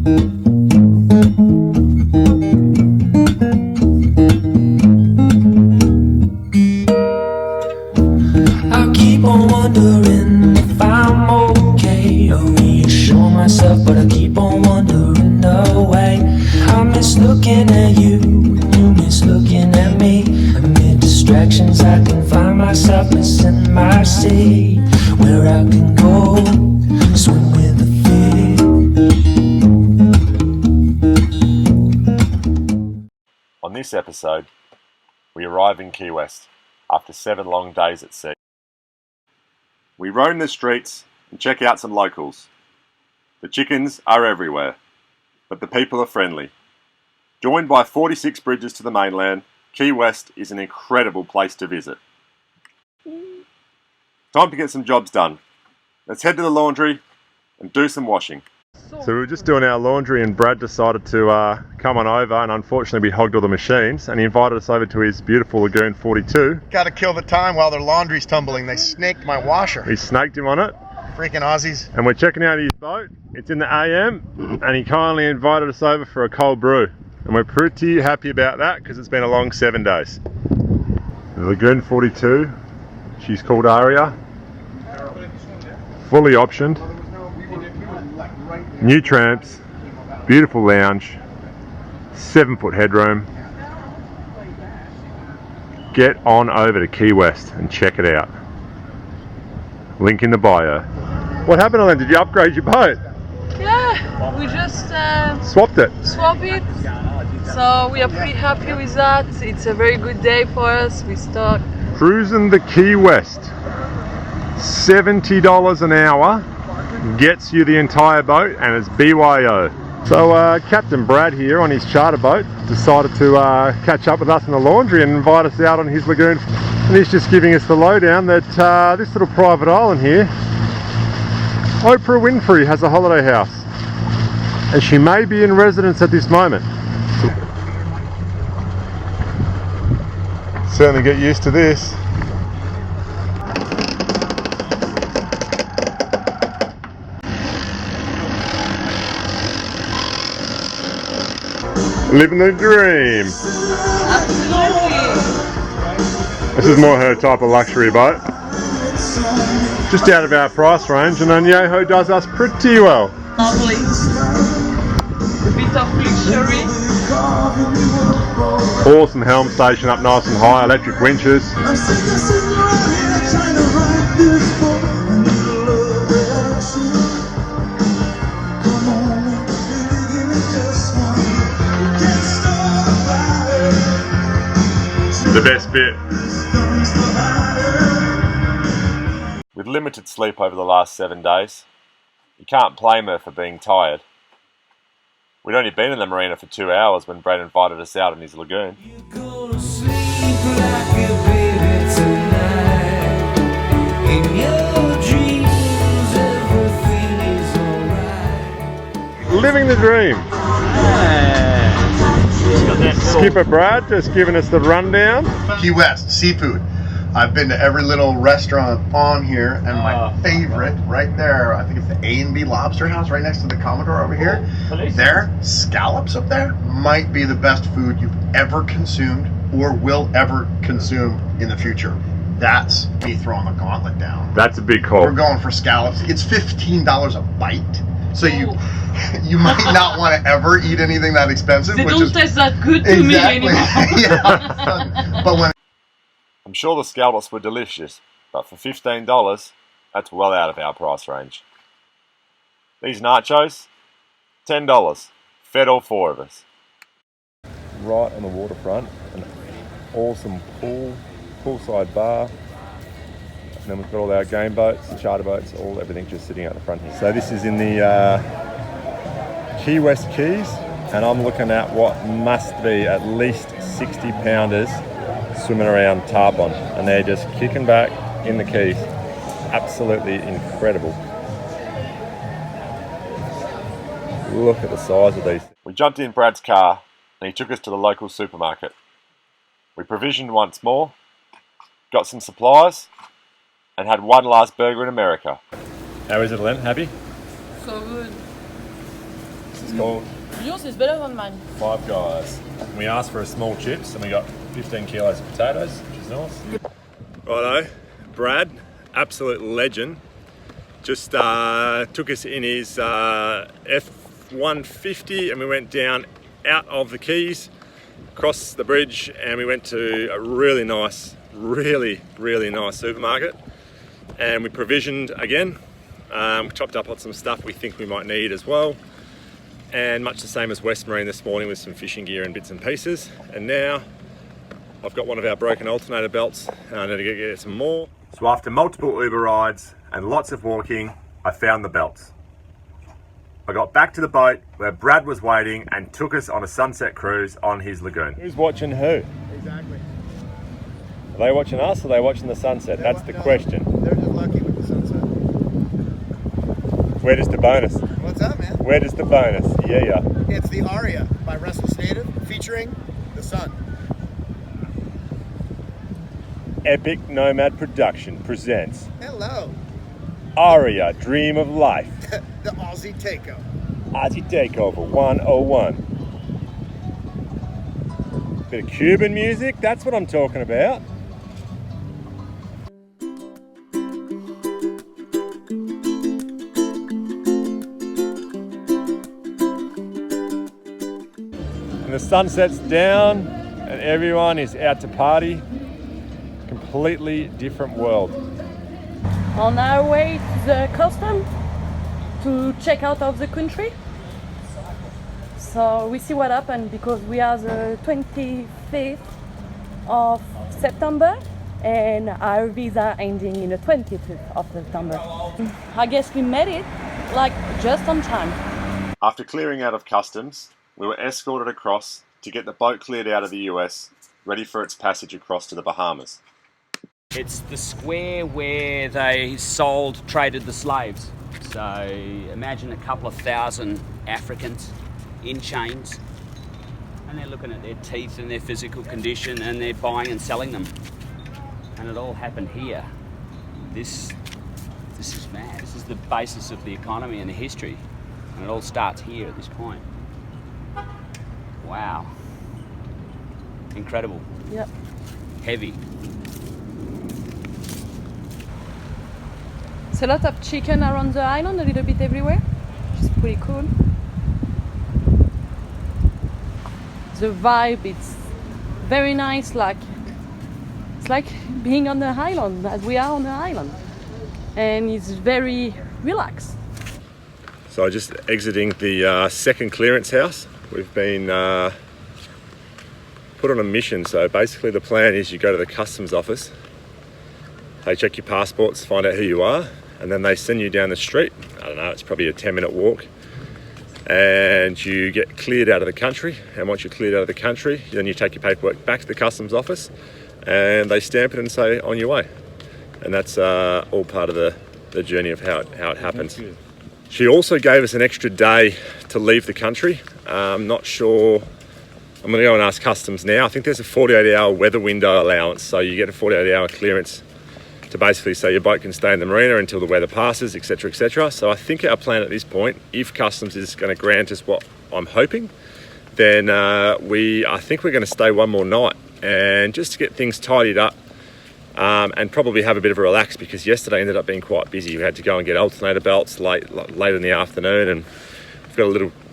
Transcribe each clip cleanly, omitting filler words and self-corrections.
I keep on wondering if I'm okay. I reassure myself, but I keep on wondering away. I miss looking at you, and you miss looking at me. Amid distractions, I can find myself missing my sea, where I can go swim with the fish. On this episode, we arrive in Key West after 7 long days at sea. We roam the streets and check out some locals. The chickens are everywhere, but the people are friendly. Joined by 46 bridges to the mainland, Key West is an incredible place to visit. Time to get some jobs done. Let's head to the laundry and do some washing. So we were just doing our laundry and Brad decided to come on over, and unfortunately we hogged all the machines, and he invited us over to his beautiful Lagoon 42. Gotta kill the time while their laundry's tumbling. They snaked my washer. We snaked him on it. Freaking Aussies. And we're checking out his boat. It's in the AM, and he kindly invited us over for a cold brew. And we're pretty happy about that because it's been a long 7 days. The Lagoon 42, she's called Aria. Fully optioned. New tramps, beautiful lounge, 7-foot headroom. Get on over to Key West and check it out. Link in the bio. What happened on that? Did you upgrade your boat? Yeah, we just Swapped it. swap it. So we are pretty happy with that. It's a very good day for us. We start. Cruising the Key West. $70 an hour gets you the entire boat, and it's BYO. So Captain Brad here on his charter boat decided to catch up with us in the laundry and invite us out on his lagoon. And he's just giving us the lowdown that this little private island here, Oprah Winfrey has a holiday house, and she may be in residence at this moment. Certainly get used to this. Living the dream. This is more her type of luxury boat. Just out of our price range, and Añejo does us pretty well. Lovely. A bit of luxury. Awesome helm station up nice and high, electric winches. The best bit. With limited sleep over the last 7 days, you can't blame her for being tired. We'd only been in the marina for 2 hours when Brad invited us out in his lagoon. Living the dream. Skipper Brad just giving us the rundown. Key West, seafood. I've been to every little restaurant on here, and my favorite right there, I think it's the A&B Lobster House right next to the Commodore over here. Their scallops up there might be the best food you've ever consumed or will ever consume in the future. That's me throwing the gauntlet down. That's a big call. We're going for scallops. It's $15 a bite. So you might not want to ever eat anything that expensive. They don't taste that good to me anymore. Yeah. But when I'm sure the scallops were delicious, but for $15, that's well out of our price range. These nachos, $10. Fed all 4 of us. Right on the waterfront, an awesome poolside bar. And then we've got all our game boats, charter boats, everything just sitting out the front here. So this is in the Key West Keys, and I'm looking at what must be at least 60 pounders swimming around tarpon, and they're just kicking back in the Keys. Absolutely incredible. Look at the size of these. We jumped in Brad's car and he took us to the local supermarket. We provisioned once more, got some supplies, and had one last burger in America. How is it, Len? Happy? So good. It's called Yours is better than mine. Five Guys. We asked for a small chips and we got 15 kilos of potatoes, which is nice. Righto, Brad, absolute legend, just took us in his F-150 and we went down out of the Keys, across the bridge, and we went to a really nice supermarket, and we provisioned again. We topped up on some stuff we think we might need as well, and much the same as West Marine this morning with some fishing gear and bits and pieces. And now I've got one of our broken alternator belts and I need to get some more. So after multiple Uber rides and lots of walking, I found the belts. I got back to the boat where Brad was waiting and took us on a sunset cruise on his lagoon. Who's watching who? Exactly. Are they watching us or are they watching the sunset? That's the question. They're just lucky with the sunset. Where does the bonus? What's up, man? Where does the bonus? Yeah. It's the Aria by Restless Native featuring the sun. Epic Nomad Production presents Hello. Aria, Dream of Life. The Aussie Takeover. Aussie Takeover 101. Bit of Cuban music, that's what I'm talking about. And the sun sets down and everyone is out to party. Completely different world. On our way to the custom to check out of the country. So we see what happened because we are the 25th of September and our visa ending in the 25th of September. I guess we made it like just on time. After clearing out of customs, we were escorted across to get the boat cleared out of the US, ready for its passage across to the Bahamas. It's the square where they traded the slaves. So imagine a couple of thousand Africans in chains, and they're looking at their teeth and their physical condition, and they're buying and selling them. And it all happened here. This is mad. This is the basis of the economy and the history, and it all starts here at this point. Wow. Incredible. Yep. Heavy. It's a lot of chicken around the island, a little bit everywhere, which is pretty cool. The vibe, it's very nice, it's like being on the island, as we are on the island. And it's very relaxed. So just exiting the second clearance house. We've been put on a mission. So basically the plan is you go to the customs office, they check your passports, find out who you are, and then they send you down the street. I don't know, it's probably a 10-minute walk, and you get cleared out of the country. And once you're cleared out of the country, then you take your paperwork back to the customs office and they stamp it and say on your way. And that's all part of the journey of how it happens. She also gave us an extra day to leave the country. I'm not sure, I'm going to go and ask customs now. I think there's a 48-hour weather window allowance, so you get a 48-hour clearance to basically say your boat can stay in the marina until the weather passes, etc, etc. So I think our plan at this point, if customs is going to grant us what I'm hoping, then I think we're going to stay one more night and just to get things tidied up, and probably have a bit of a relax, because yesterday ended up being quite busy. We had to go and get alternator belts late in the afternoon, and we've got a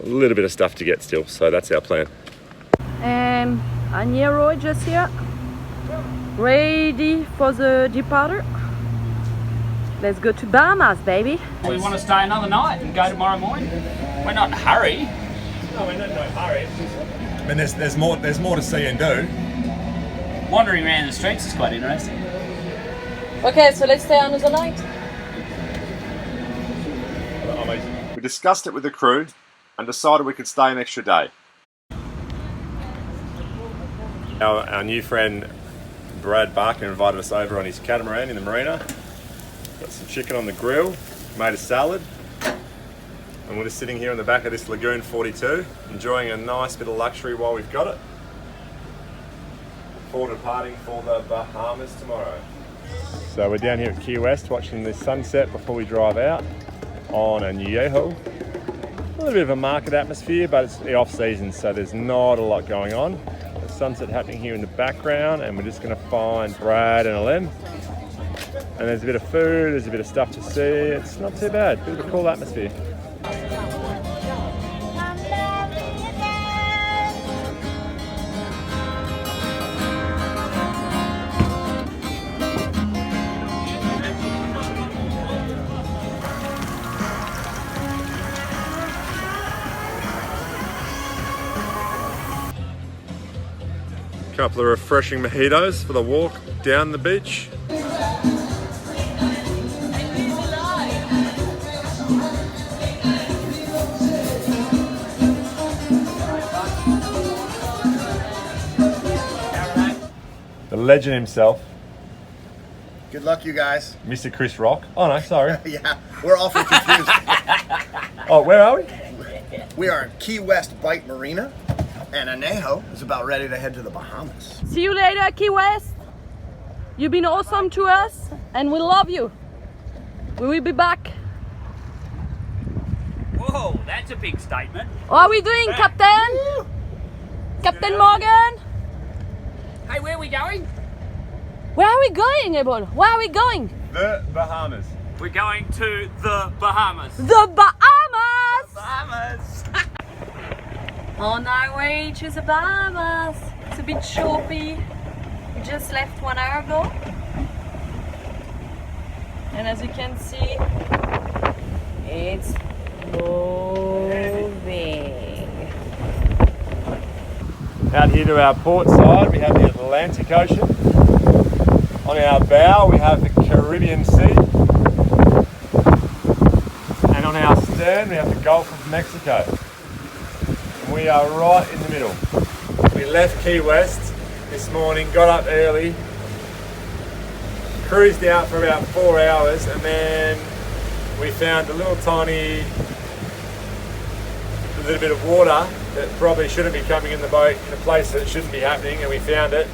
little bit of stuff to get still. So that's our plan. And Roy just here, ready for the departure. Let's go to Bahamas, baby. We want to stay another night and go tomorrow morning. We're not in a hurry. No, we're not in a hurry. I mean, there's more to see and do. Wandering around the streets is quite interesting. Okay, so let's stay another night. We discussed it with the crew and decided we could stay an extra day. Our new friend Brad Barker invited us over on his catamaran in the marina. Got some chicken on the grill, made a salad, and we're just sitting here in the back of this Lagoon 42, enjoying a nice bit of luxury while we've got it. Before departing for the Bahamas tomorrow. So we're down here at Key West watching the sunset before we drive out on Añejo. A little bit of a market atmosphere, but it's the off season, so there's not a lot going on. There's sunset happening here in the background, and we're just going to find Brad and Alem. And there's a bit of food, there's a bit of stuff to see. It's not too bad, bit of a cool atmosphere. Couple of refreshing mojitos for the walk down the beach. The legend himself, Good luck, you guys. Mr. Chris Rock. Oh no, sorry. Yeah, we're awfully confused. Oh, where are we? We are in Key West Bight Marina, and Anejo is about ready to head to the Bahamas. See you later, Key West. You've been awesome to us, and we love you. We will be back. Whoa, that's a big statement. How are we doing, Captain? Captain Morgan? Hey, where are we going? Where are we going, Ebon? Where are we going? The Bahamas. We're going to the Bahamas. The Bahamas! Bahamas! On our way to the Bahamas. It's a bit choppy. We just left 1 hour ago. And as you can see, it's moving. Out here to our port side, we have the Atlantic Ocean. On our bow, we have the Caribbean Sea. And on our stern, we have the Gulf of Mexico. And we are right in the middle. We left Key West this morning, got up early, cruised out for about 4 hours, and then we found a little tiny little bit of water that probably shouldn't be coming in the boat in a place that shouldn't be happening, and we found it,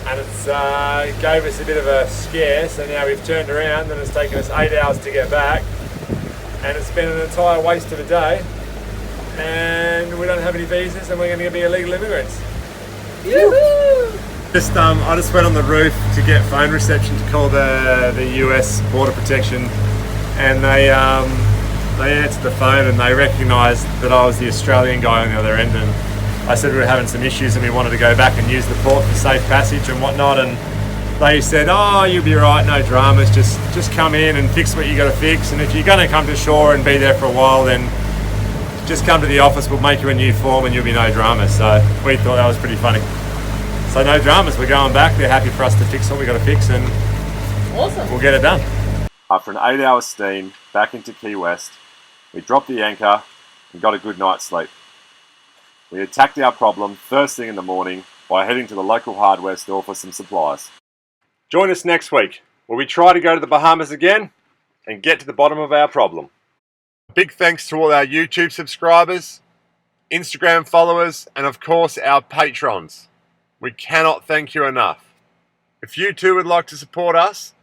and it gave us a bit of a scare. So now we've turned around and it's taken us 8 hours to get back, and it's been an entire waste of a day, and we don't have any visas, and we're going to be illegal immigrants. Yoo-hoo! I just went on the roof to get phone reception to call the US Border Protection, and they answered the phone and they recognised that I was the Australian guy on the other end, and I said we were having some issues and we wanted to go back and use the port for safe passage and whatnot, and they said, oh, you'll be right, no dramas, just come in and fix what you got to fix, and if you're going to come to shore and be there for a while, then just come to the office, we'll make you a new form and you'll be no dramas. So we thought that was pretty funny. So no dramas, we're going back, they're happy for us to fix what we got to fix, and Awesome. we'll get it done. After an 8-hour steam back into Key West, we dropped the anchor and got a good night's sleep. We attacked our problem first thing in the morning by heading to the local hardware store for some supplies. Join us next week, where we try to go to the Bahamas again and get to the bottom of our problem. Big thanks to all our YouTube subscribers, Instagram followers, and of course our patrons. We cannot thank you enough. If you too would like to support us,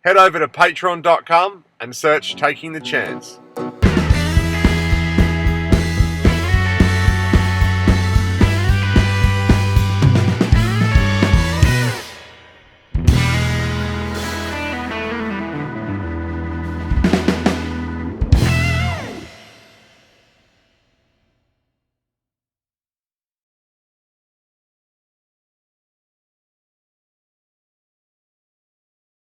head over to patreon.com and search Taking the Chance.